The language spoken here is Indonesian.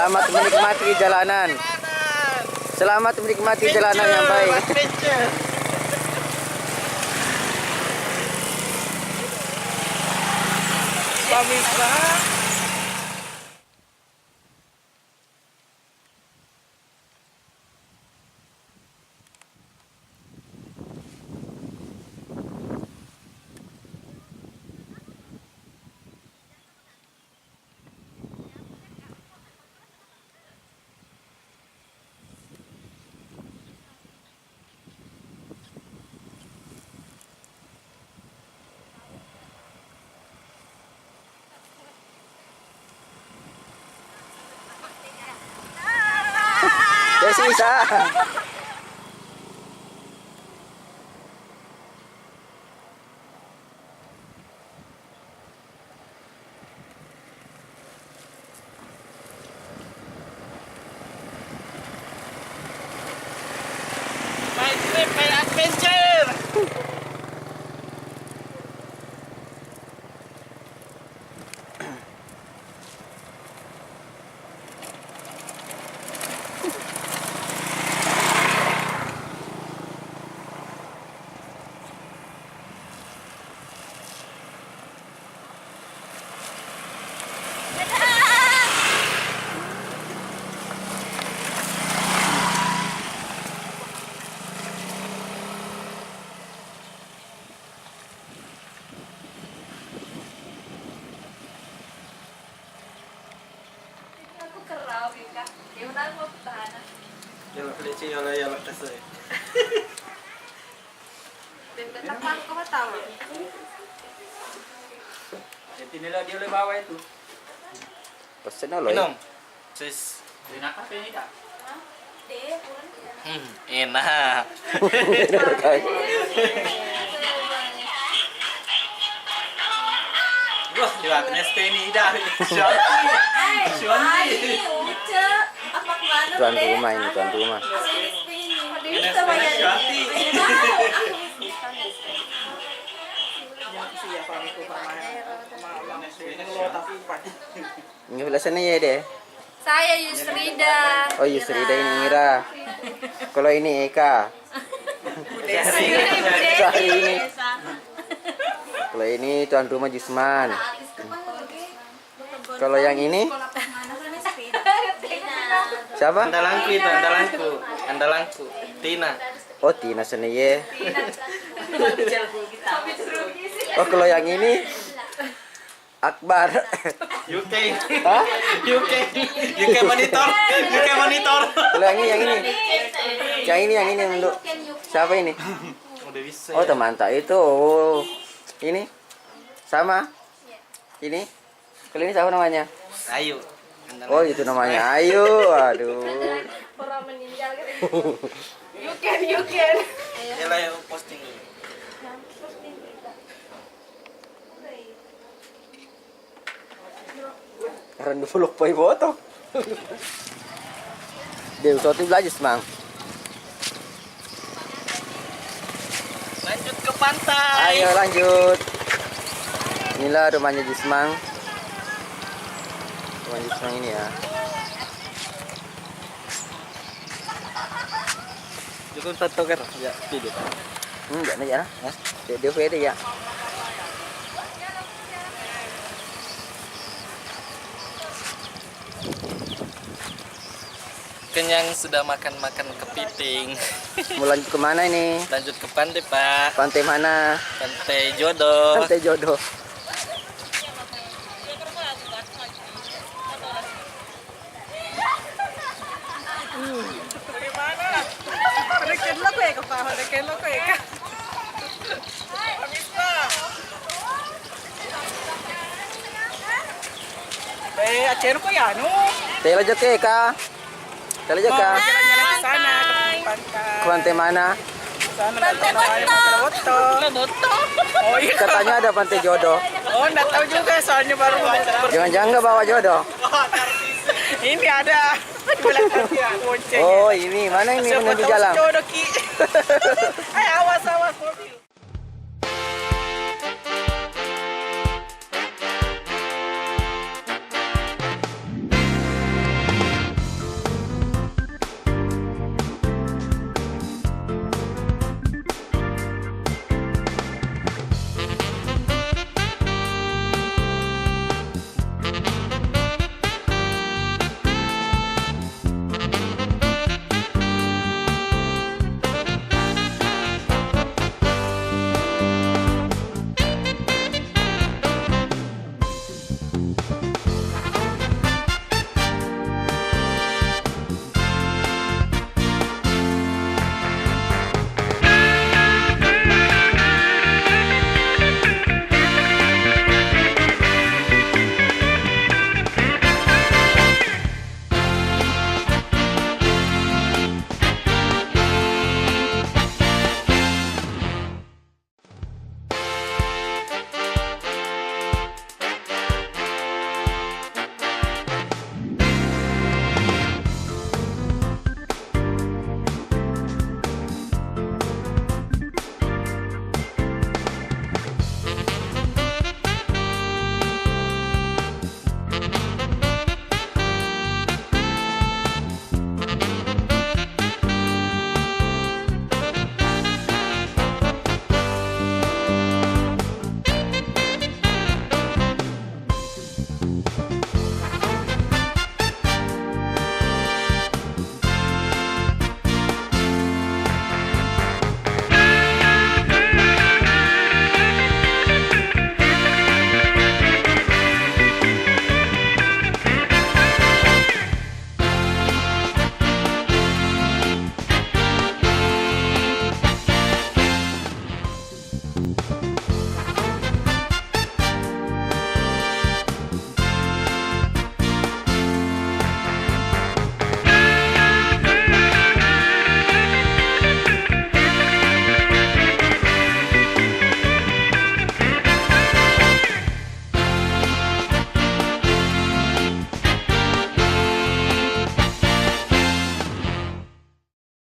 Selamat menikmati jalanan. Selamat menikmati jalanan yang baik. Pemirsa. Sisa. My trip, my adventure. Yalah peleci yalah kasih. Apa kau tahu? Jadi nila dia boleh bawa itu. Pesen loh. Minum. Sis. Enak apa ini tak? Deh, Enak. Wah, liwatnya Steny dah. Shanti. apa kemana? Tuan rumah ini, tuan rumah. Ini belah sana ya deh. Saya Yusrida. Oh Yusrida ini Ira. Kalau ini Eka. Sehari ini. Kalau ini tuan rumah Jusman. Kalau yang ini siapa? Andalanku itu, andalanku. Tina. Oh Tina sana ya. Oh kalau yang ini Akbar. UK. Hah? UK monitor. Kalau yang ini. Yang ini untuk siapa ini? Udah bisa. Oh teman tak itu. Oh. Ini sama. Ini. Kalau ini siapa namanya? Ayo. Oh itu namanya Ayu. Aduh. Orang meninggal gitu. You can. Yalah yang posting. Keren dulu poy foto. Dia usah belajar semang. Lanjut ke pantai. Ayo lanjut. Inilah rumahnya Jismang. Rumah Jismang ini ya. Cukup tato kan? Ya, tidak. Enggak nih ya. Dia pede ya. Kenyang sudah makan kepiting. Mau lanjut kemana ini? Lanjut ke pantai, Pak. Pantai mana? Pantai Jodoh. Pantai Jodoh. Acero ko yan, no? Telo jake ka. Telo jake ka. Jalan-jalan ke sana, ke pantai. Ke pantai mana? Sana ada Boto. Oh iya. Katanya ada pantai Jodoh. Oh, enggak tahu juga soalnya baru baca. Jangan-jangan nggak bawa jodoh? Ini ada di belakang ya, bonceng. Oh ini mana ini menuju jalan? Jodoh ki. Ayo,